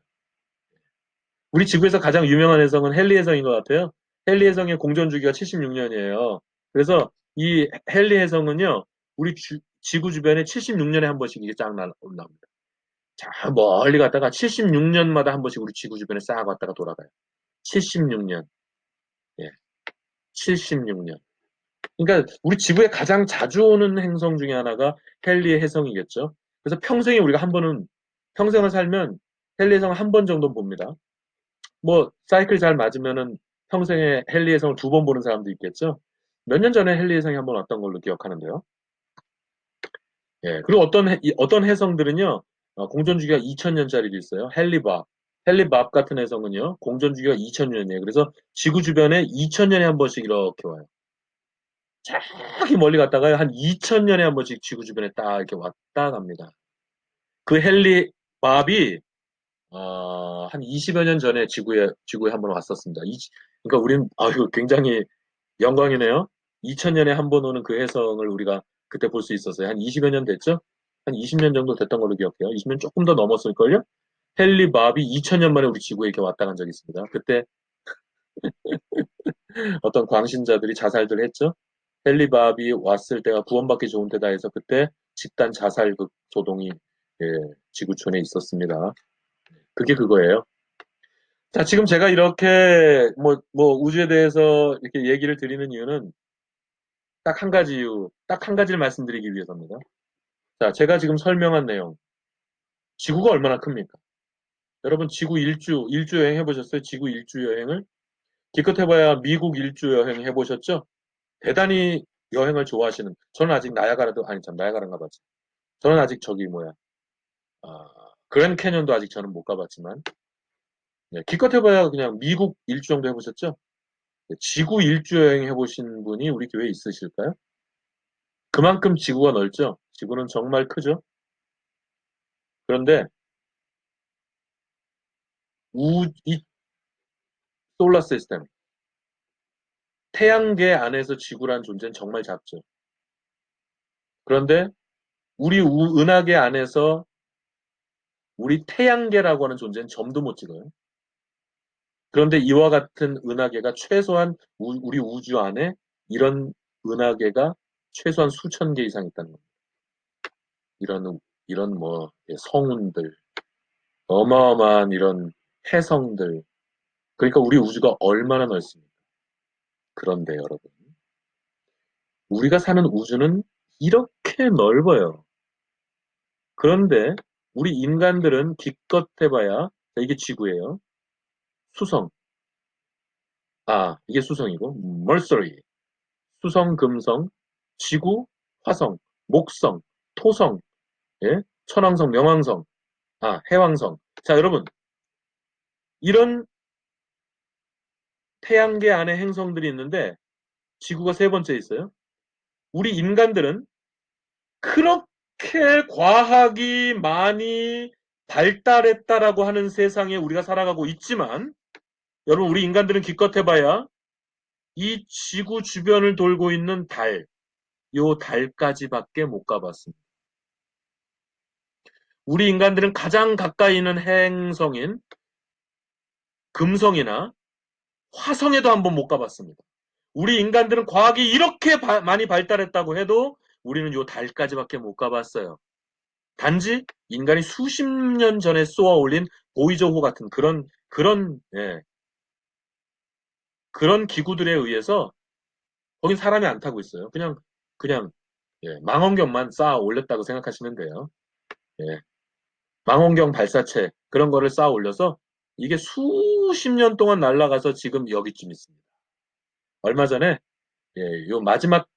Speaker 1: 우리 지구에서 가장 유명한 해성은 헨리 해성인 것 같아요. 헨리 해성의 공전 주기가 76년이에요. 그래서 이 헨리 해성은요, 우리 지구 주변에 76년에 한 번씩 이게 쫙 올라옵니다. 자, 멀리 갔다가 76년마다 한 번씩 우리 지구 주변에 싹 왔다가 돌아가요. 76년. 예, 76년. 그러니까 우리 지구에 가장 자주 오는 행성 중에 하나가 헨리의 해성이겠죠. 그래서 평생에 우리가 한 번은 평생을 살면 헨리 해성 한 번 정도 봅니다. 뭐 사이클 잘 맞으면은 평생에 헨리 해성을 두 번 보는 사람도 있겠죠. 몇 년 전에 헨리 해성이 한 번 왔던 걸로 기억하는데요. 예. 그리고 어떤 해성들은요. 공전 주기가 2000년짜리도 있어요. 헨리 밥 같은 해성은요. 공전 주기가 2000년이에요. 그래서 지구 주변에 2000년에 한 번씩 이렇게 와요. 저기 멀리 갔다가요. 한 2000년에 한 번씩 지구 주변에 딱 이렇게 왔다 갑니다. 그 헨리 밥이 한 20여 년 전에 지구에 한 번 왔었습니다. 그러니까 우린 아유 굉장히 영광이네요. 2000년에 한 번 오는 그 해성을 우리가 그때 볼 수 있었어요. 한 20여 년 됐죠? 한 20년 정도 됐던 걸로 기억해요. 20년 조금 더 넘었을걸요? 헨리 밥이 2000년 만에 우리 지구에 이렇게 왔다 간 적이 있습니다. 그때 어떤 광신자들이 자살들 했죠? 헨리 밥이 왔을 때가 구원받기 좋은 때다 해서 그때 집단 자살 그 소동이, 예, 지구촌에 있었습니다. 그게 그거예요. 자, 지금 제가 이렇게 뭐 우주에 대해서 이렇게 얘기를 드리는 이유는 딱 한 가지 이유, 딱 한 가지를 말씀드리기 위해서입니다. 자, 제가 지금 설명한 내용, 지구가 얼마나 큽니까? 여러분, 지구 일주 여행 해보셨어요? 지구 일주 여행을? 기껏 해봐야 미국 일주 여행 해보셨죠? 대단히 여행을 좋아하시는, 저는 아직 나야가라도, 아니 참, 나야가라인가 봤지. 저는 아직 저기 뭐야, 그랜드 캐년도 아직 저는 못 가봤지만, 예, 기껏 해봐야 그냥 미국 일주 정도 해보셨죠? 예, 지구 일주 여행 해보신 분이 우리 교회에 있으실까요? 그만큼 지구가 넓죠? 지구는 정말 크죠? 그런데 이 솔라 시스템, 태양계 안에서 지구란 존재는 정말 작죠. 그런데 우리 은하계 안에서 우리 태양계라고 하는 존재는 점도 못 찍어요. 그런데 이와 같은 은하계가 최소한 우리 우주 안에 이런 은하계가 최소한 수천 개 이상 있다는 겁니다. 이런 뭐, 예, 성운들, 어마어마한 이런 해성들, 그러니까 우리 우주가 얼마나 넓습니까? 그런데 여러분, 우리가 사는 우주는 이렇게 넓어요. 그런데 우리 인간들은 기껏 해봐야, 자, 이게 지구예요. 수성, 이게 수성이고, 멀서리, 수성, 금성, 지구, 화성, 목성, 토성, 예? 천왕성, 명왕성, 해왕성. 자, 여러분, 이런 태양계 안에 행성들이 있는데, 지구가 세 번째 있어요. 우리 인간들은 그렇게 과학이 많이 발달했다라고 하는 세상에 우리가 살아가고 있지만, 여러분, 우리 인간들은 기껏 해봐야 이 지구 주변을 돌고 있는 달, 요 달까지밖에 못 가봤습니다. 우리 인간들은 가장 가까이 있는 행성인 금성이나 화성에도 한번 못 가봤습니다. 우리 인간들은 과학이 이렇게 많이 발달했다고 해도 우리는 요 달까지밖에 못 가봤어요. 단지 인간이 수십 년 전에 쏘아 올린 보이저호 같은 예, 그런 기구들에 의해서 거긴 사람이 안 타고 있어요. 그냥, 예, 망원경만 쌓아 올렸다고 생각하시면 돼요. 예, 망원경 발사체, 그런 거를 쌓아 올려서 이게 수십 년 동안 날아가서 지금 여기쯤 있습니다. 얼마 전에, 예, 요 마지막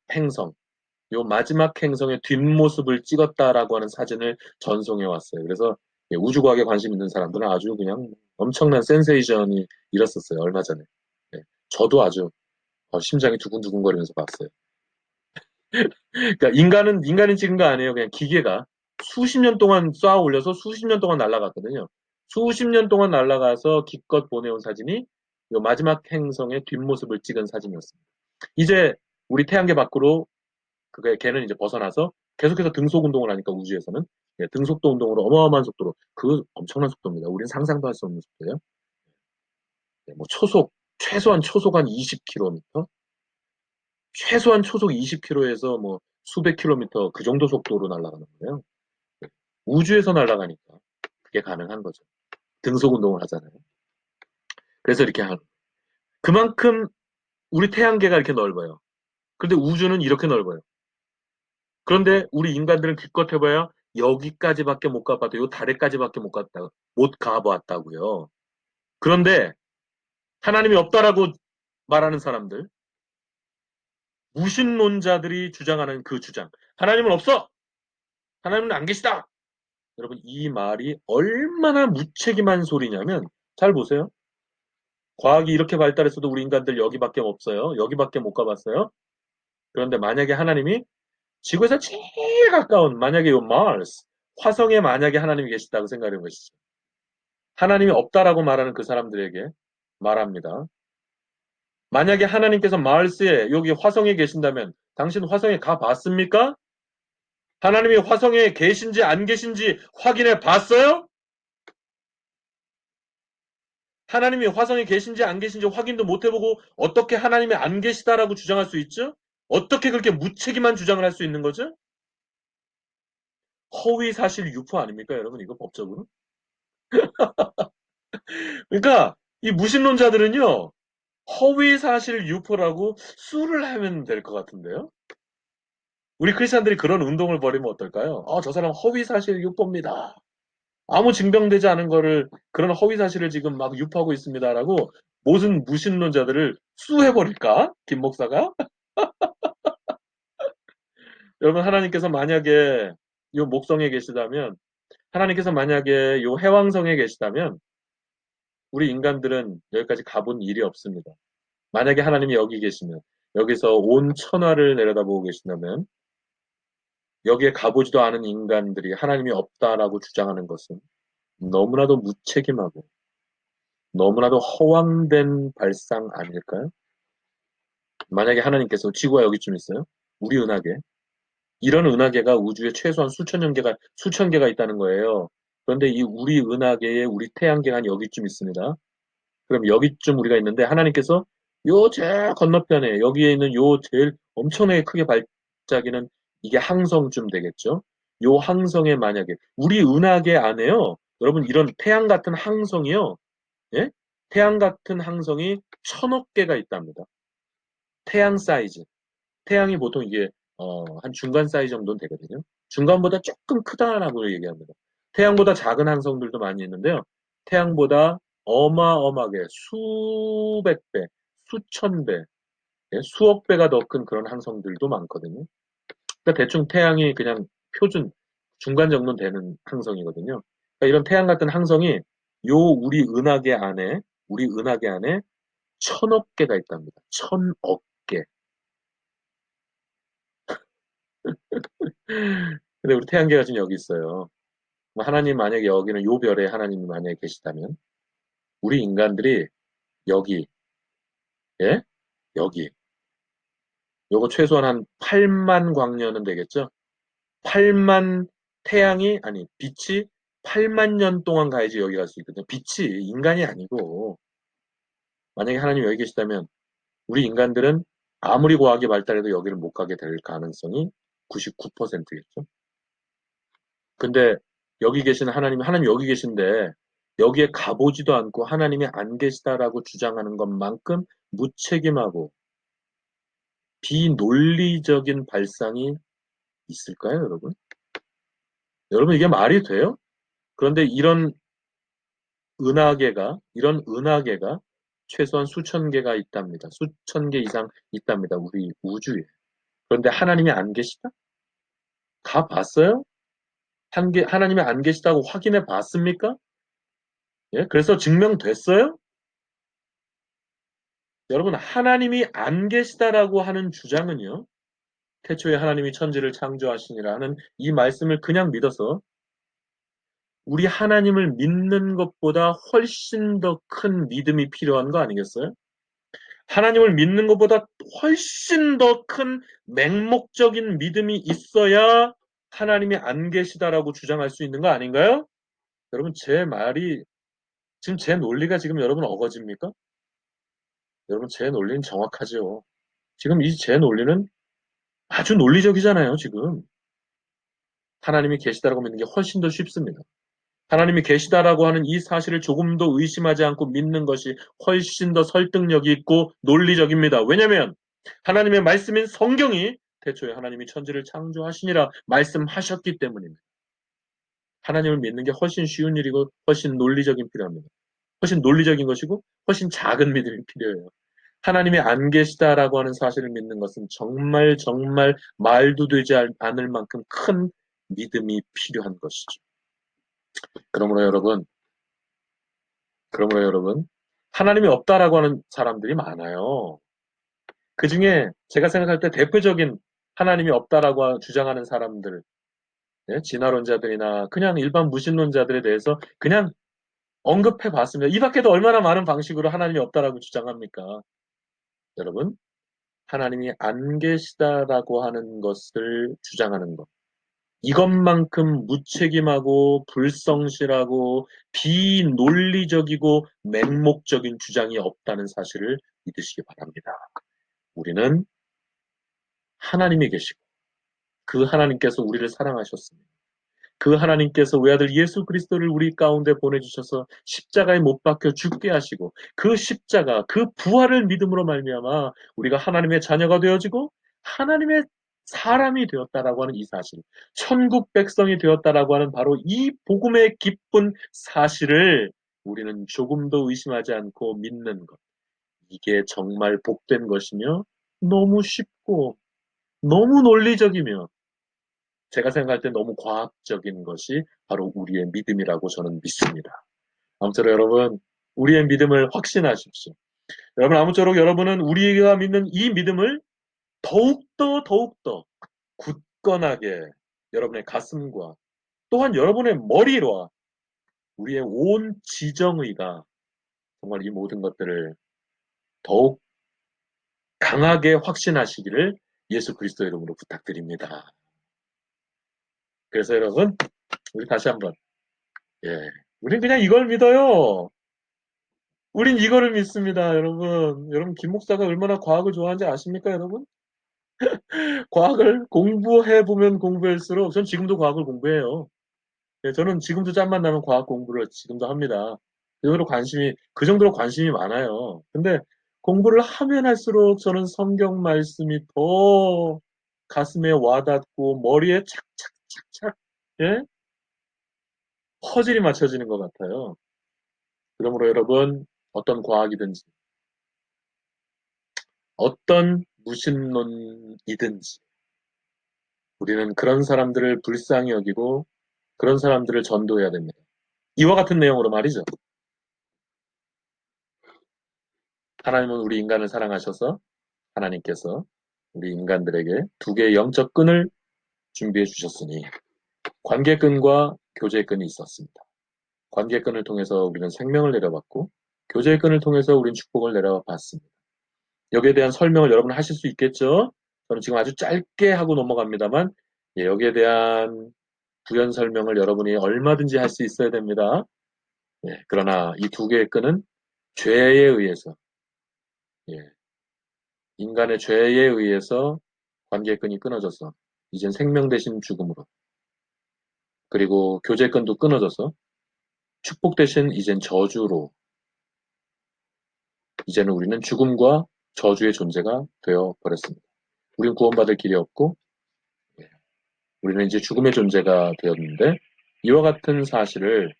Speaker 1: 행성의 뒷모습을 찍었다라고 하는 사진을 전송해 왔어요. 그래서 예, 우주과학에 관심 있는 사람들은 아주 그냥 엄청난 센세이션이 일었었어요. 얼마 전에. 예, 저도 아주 심장이 두근두근거리면서 봤어요. 그러니까 인간은 찍은 거 아니에요. 그냥 기계가 수십 년 동안 쌓아 올려서 수십 년 동안 날아갔거든요. 수십 년 동안 날아가서 기껏 보내온 사진이 요 마지막 행성의 뒷모습을 찍은 사진이었습니다. 이제 우리 태양계 밖으로 걔는 이제 벗어나서 계속해서 등속 운동을 하니까 우주에서는 예, 등속도 운동으로 어마어마한 속도로 그 엄청난 속도입니다. 우리는 상상도 할 수 없는 속도예요. 예, 뭐 최소한 초속 한 20km, 최소한 초속 20km에서 뭐 수백 킬로미터 그 정도 속도로 날아가는 거예요. 우주에서 날아가니까 그게 가능한 거죠. 등속 운동을 하잖아요. 그래서 이렇게 그만큼 우리 태양계가 이렇게 넓어요. 그런데 우주는 이렇게 넓어요. 그런데 우리 인간들은 기껏 해봐야 여기까지밖에 못 가봤다. 요 달에까지밖에 못 가봤다고요. 그런데 하나님이 없다라고 말하는 사람들, 무신론자들이 주장하는 그 주장. 하나님은 없어! 하나님은 안 계시다! 여러분, 이 말이 얼마나 무책임한 소리냐면, 잘 보세요. 과학이 이렇게 발달했어도 우리 인간들 여기밖에 없어요. 여기밖에 못 가봤어요. 그런데 만약에 하나님이 지구에서 제일 가까운, 만약에 요 마르스, 화성에 만약에 하나님이 계시다고 생각해 보시죠. 하나님이 없다라고 말하는 그 사람들에게 말합니다. 만약에 하나님께서 마르스에 여기 화성에 계신다면 당신 화성에 가 봤습니까? 하나님이 화성에 계신지 안 계신지 확인해 봤어요? 하나님이 화성에 계신지 안 계신지 확인도 못 해보고 어떻게 하나님이 안 계시다라고 주장할 수 있죠? 어떻게 그렇게 무책임한 주장을 할 수 있는 거죠? 허위사실 유포 아닙니까, 여러분? 이거 법적으로? 그러니까 이 무신론자들은요, 허위사실 유포라고 수를 하면 될 것 같은데요? 우리 크리스찬들이 그런 운동을 벌이면 어떨까요? 저 사람 허위사실 유포입니다. 아무 증명되지 않은 거를 그런 허위사실을 지금 막 유포하고 있습니다라고 모든 무신론자들을 수해버릴까? 김 목사가? 여러분 하나님께서 만약에 요 목성에 계시다면 하나님께서 만약에 요 해왕성에 계시다면 우리 인간들은 여기까지 가본 일이 없습니다. 만약에 하나님이 여기 계시면 여기서 온 천하를 내려다보고 계신다면 여기에 가보지도 않은 인간들이 하나님이 없다라고 주장하는 것은 너무나도 무책임하고 너무나도 허황된 발상 아닐까요? 만약에 하나님께서 지구가 여기쯤 있어요? 우리 은하계. 이런 은하계가 우주에 최소한 수천 개가 있다는 거예요. 그런데 이 우리 은하계에 우리 태양계가 한 여기쯤 있습니다. 그럼 여기쯤 우리가 있는데 하나님께서 요 제일 건너편에 여기에 있는 요 제일 엄청나게 크게 발자기는 이게 항성쯤 되겠죠. 요 항성에 만약에 우리 은하계 안에요. 여러분 이런 태양 같은 항성이요. 예? 태양 같은 항성이 1,000억 개가 있답니다. 태양 사이즈. 태양이 보통 이게 한 중간 사이즈 정도는 되거든요. 중간보다 조금 크다라고 얘기합니다. 태양보다 작은 항성들도 많이 있는데요. 태양보다 어마어마하게 수백 배, 수천 배, 예, 수억 배가 더 큰 그런 항성들도 많거든요. 그러니까 대충 태양이 그냥 표준 중간 정도 되는 항성이거든요. 그러니까 이런 태양 같은 항성이 요 우리 은하계 안에 1,000억 개가 있답니다. 1,000억 개. 근데 우리 태양계가 지금 여기 있어요. 뭐 하나님 만약에 여기는 요 별에 하나님이 만약에 계시다면 우리 인간들이 여기, 예? 여기. 요거 최소한 한 8만 광년은 되겠죠? 8만 아니, 빛이 8만 년 동안 가야지 여기 갈 수 있거든요. 빛이 인간이 아니고, 만약에 하나님 여기 계시다면 우리 인간들은 아무리 과학이 발달해도 여기를 못 가게 될 가능성이 99%겠죠? 근데 여기 계신 하나님 여기 계신데 여기에 가보지도 않고 하나님이 안 계시다라고 주장하는 것만큼 무책임하고 비논리적인 발상이 있을까요, 여러분? 여러분 이게 말이 돼요? 그런데 이런 은하계가 최소한 수천 개가 있답니다. 수천 개 이상 있답니다. 우리 우주에. 그런데 하나님이 안 계시다? 가 봤어요? 하나님이 안 계시다고 확인해 봤습니까? 예? 그래서 증명됐어요? 여러분, 하나님이 안 계시다라고 하는 주장은요, 태초에 하나님이 천지를 창조하시니라 하는 이 말씀을 그냥 믿어서 우리 하나님을 믿는 것보다 훨씬 더 큰 믿음이 필요한 거 아니겠어요? 하나님을 믿는 것보다 훨씬 더 큰 맹목적인 믿음이 있어야 하나님이 안 계시다라고 주장할 수 있는 거 아닌가요? 여러분, 지금 제 논리가 지금 여러분 어거집니까? 여러분, 제 논리는 정확하죠. 지금 이 제 논리는 아주 논리적이잖아요, 지금. 하나님이 계시다라고 믿는 게 훨씬 더 쉽습니다. 하나님이 계시다라고 하는 이 사실을 조금도 의심하지 않고 믿는 것이 훨씬 더 설득력이 있고 논리적입니다. 왜냐하면 하나님의 말씀인 성경이 태초에 하나님이 천지를 창조하시니라 말씀하셨기 때문입니다. 하나님을 믿는 게 훨씬 쉬운 일이고 훨씬 논리적인 필요합니다. 훨씬 논리적인 것이고 훨씬 작은 믿음이 필요해요. 하나님이 안 계시다라고 하는 사실을 믿는 것은 정말 정말 말도 되지 않을 만큼 큰 믿음이 필요한 것이죠. 그러므로 여러분, 그러므로 여러분, 하나님이 없다라고 하는 사람들이 많아요. 그 중에 제가 생각할 때 대표적인 하나님이 없다라고 주장하는 사람들, 예, 진화론자들이나 그냥 일반 무신론자들에 대해서 그냥 언급해 봤습니다. 이 밖에도 얼마나 많은 방식으로 하나님이 없다라고 주장합니까? 여러분, 하나님이 안 계시다라고 하는 것을 주장하는 것. 이것만큼 무책임하고 불성실하고 비논리적이고 맹목적인 주장이 없다는 사실을 믿으시기 바랍니다. 우리는 하나님이 계시고 그 하나님께서 우리를 사랑하셨습니다. 그 하나님께서 외아들 예수 그리스도를 우리 가운데 보내주셔서 십자가에 못 박혀 죽게 하시고 그 십자가, 그 부활을 믿음으로 말미암아 우리가 하나님의 자녀가 되어지고 하나님의 사람이 되었다라고 하는 이 사실, 천국 백성이 되었다라고 하는 바로 이 복음의 기쁜 사실을 우리는 조금도 의심하지 않고 믿는 것. 이게 정말 복된 것이며 너무 쉽고 너무 논리적이며 제가 생각할 때 너무 과학적인 것이 바로 우리의 믿음이라고 저는 믿습니다. 아무쪼록 여러분, 우리의 믿음을 확신하십시오. 여러분, 아무쪼록 여러분은 우리가 믿는 이 믿음을 더욱더 굳건하게 여러분의 가슴과 또한 여러분의 머리와 우리의 온 지정의가 정말 이 모든 것들을 더욱 강하게 확신하시기를 예수 그리스도 이름으로 부탁드립니다. 그래서 여러분, 우리 다시 한번, 예, 우린 그냥 이걸 믿어요. 우린 이거를 믿습니다, 여러분. 여러분, 김 목사가 얼마나 과학을 좋아하는지 아십니까, 여러분? 과학을 공부해보면 공부할수록, 전 지금도 과학을 공부해요. 예, 저는 지금도 짬만 나면 과학 공부를 지금도 합니다. 그 정도로 관심이 많아요. 근데 공부를 하면 할수록 저는 성경 말씀이 더 가슴에 와닿고 머리에 착착착착, 예? 퍼즐이 맞춰지는 것 같아요. 그러므로 여러분, 어떤 과학이든지, 어떤 무신론이든지, 우리는 그런 사람들을 불쌍히 여기고 그런 사람들을 전도해야 됩니다. 이와 같은 내용으로 말이죠. 하나님은 우리 인간을 사랑하셔서 하나님께서 우리 인간들에게 두 개의 영적 끈을 준비해 주셨으니 관계끈과 교제끈이 있었습니다. 관계끈을 통해서 우리는 생명을 내려받고 교제끈을 통해서 우리는 축복을 내려받습니다. 여기에 대한 설명을 여러분 하실 수 있겠죠? 저는 지금 아주 짧게 하고 넘어갑니다만 여기에 대한 부연 설명을 여러분이 얼마든지 할 수 있어야 됩니다. 그러나 이 두 개의 끈은 죄에 의해서 예, 인간의 죄에 의해서 관계의 끈이 끊어져서 이젠 생명 대신 죽음으로 그리고 교제끈도 끊어져서 축복 대신 이젠 저주로 이제는 우리는 죽음과 저주의 존재가 되어 버렸습니다. 우리는 구원받을 길이 없고 예, 우리는 이제 죽음의 존재가 되었는데 이와 같은 사실을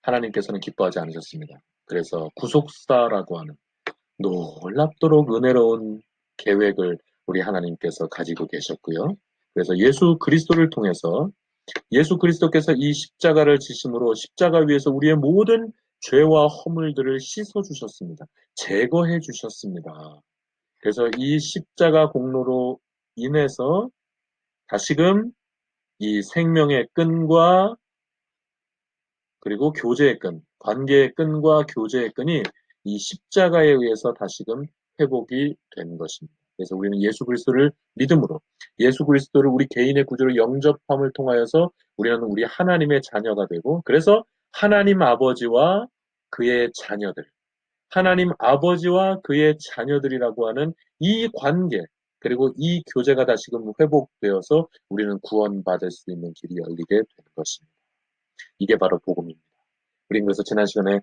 Speaker 1: 하나님께서는 기뻐하지 않으셨습니다. 그래서 구속사라고 하는 놀랍도록 은혜로운 계획을 우리 하나님께서 가지고 계셨고요. 그래서 예수 그리스도를 통해서 예수 그리스도께서 이 십자가를 지심으로 십자가 위에서 우리의 모든 죄와 허물들을 씻어 주셨습니다. 제거해 주셨습니다. 그래서 이 십자가 공로로 인해서 다시금 이 생명의 끈과 그리고 교제의 끈, 관계의 끈과 교제의 끈이 이 십자가에 의해서 다시금 회복이 된 것입니다. 그래서 우리는 예수 그리스도를 믿음으로 예수 그리스도를 우리 개인의 구주로 영접함을 통하여서 우리는 우리 하나님의 자녀가 되고 그래서 하나님 아버지와 그의 자녀들, 하나님 아버지와 그의 자녀들이라고 하는 이 관계 그리고 이 교제가 다시금 회복되어서 우리는 구원받을 수 있는 길이 열리게 되는 것입니다. 이게 바로 복음입니다. 우린 그래서 지난 시간에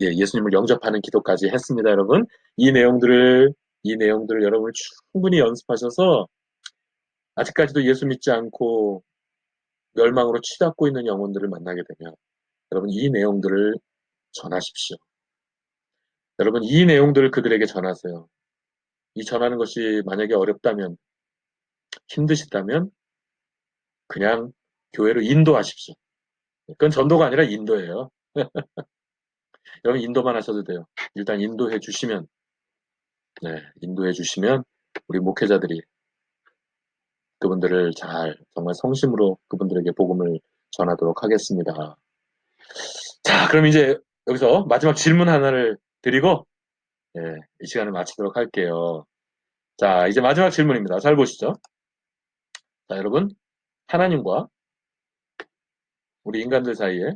Speaker 1: 예수님을 영접하는 기도까지 했습니다, 여러분. 이 내용들을 이 내용들을 여러분이 충분히 연습하셔서 아직까지도 예수 믿지 않고 멸망으로 치닫고 있는 영혼들을 만나게 되면 여러분 이 내용들을 전하십시오. 여러분 이 내용들을 그들에게 전하세요. 이 전하는 것이 만약에 어렵다면 힘드시다면 그냥 교회로 인도하십시오. 그건 전도가 아니라 인도예요. 여러분 인도만 하셔도 돼요. 일단 인도해 주시면 우리 목회자들이 그분들을 잘 정말 성심으로 그분들에게 복음을 전하도록 하겠습니다. 자, 그럼 이제 여기서 마지막 질문 하나를 드리고 이 시간을 마치도록 할게요. 자, 이제 마지막 질문입니다. 잘 보시죠. 자, 여러분 하나님과 우리 인간들 사이에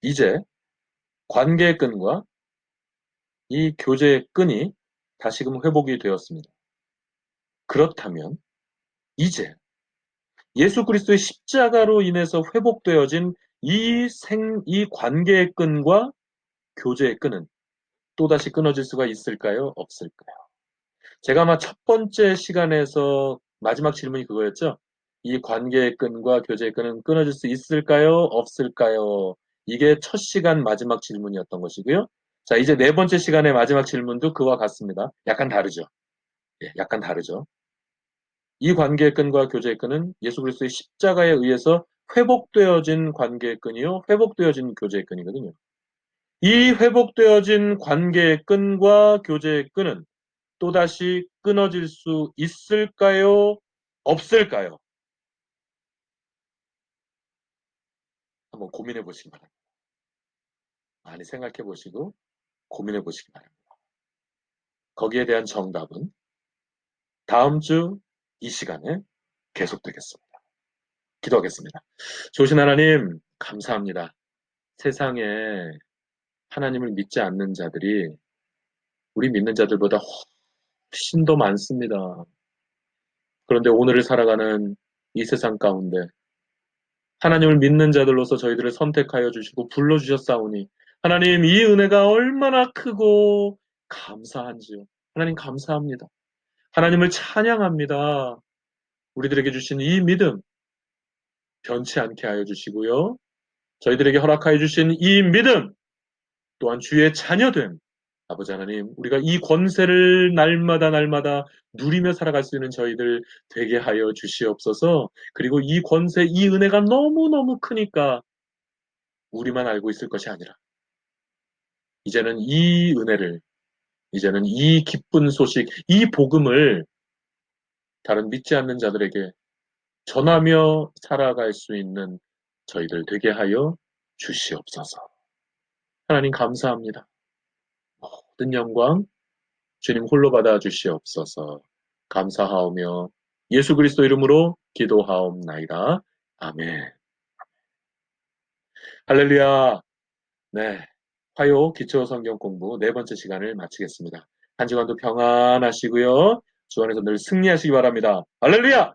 Speaker 1: 이제 관계의 끈과 이 교제의 끈이 다시금 회복이 되었습니다. 그렇다면 이제 예수 그리스도의 십자가로 인해서 회복되어진 이 관계의 끈과 교제의 끈은 또다시 끊어질 수가 있을까요? 없을까요? 제가 아마 첫 번째 시간에서 마지막 질문이 그거였죠? 이 관계의 끈과 교제의 끈은 끊어질 수 있을까요? 없을까요? 이게 첫 시간 마지막 질문이었던 것이고요. 자, 이제 네 번째 시간의 마지막 질문도 그와 같습니다. 약간 다르죠? 약간 다르죠? 이 관계의 끈과 교제의 끈은 예수 그리스도의 십자가에 의해서 회복되어진 관계의 끈이요, 회복되어진 교제의 끈이거든요. 이 회복되어진 관계의 끈과 교제의 끈은 또다시 끊어질 수 있을까요? 없을까요? 한번 고민해 보시기 바랍니다. 많이 생각해 보시고 고민해 보시기 바랍니다. 거기에 대한 정답은 다음 주 이 시간에 계속되겠습니다. 기도하겠습니다. 좋으신 하나님, 감사합니다. 세상에 하나님을 믿지 않는 자들이 우리 믿는 자들보다 훨씬 더 많습니다. 그런데 오늘을 살아가는 이 세상 가운데 하나님을 믿는 자들로서 저희들을 선택하여 주시고 불러주셨사오니 하나님, 이 은혜가 얼마나 크고 감사한지요. 하나님, 감사합니다. 하나님을 찬양합니다. 우리들에게 주신 이 믿음 변치 않게 하여 주시고요. 저희들에게 허락하여 주신 이 믿음 또한 주의 자녀됨. 아버지 하나님, 우리가 이 권세를 날마다 날마다 누리며 살아갈 수 있는 저희들 되게 하여 주시옵소서. 그리고 이 권세, 이 은혜가 너무너무 크니까 우리만 알고 있을 것이 아니라 이제는 이 은혜를, 이제는 이 기쁜 소식, 이 복음을 다른 믿지 않는 자들에게 전하며 살아갈 수 있는 저희들 되게 하여 주시옵소서. 하나님 감사합니다. 모든 영광 주님 홀로 받아 주시옵소서. 감사하오며 예수 그리스도 이름으로 기도하옵나이다. 아멘. 할렐루야. 네. 화요 기초 성경 공부 네 번째 시간을 마치겠습니다. 한 주간도 평안하시고요. 주 안에서 늘 승리하시기 바랍니다. 할렐루야!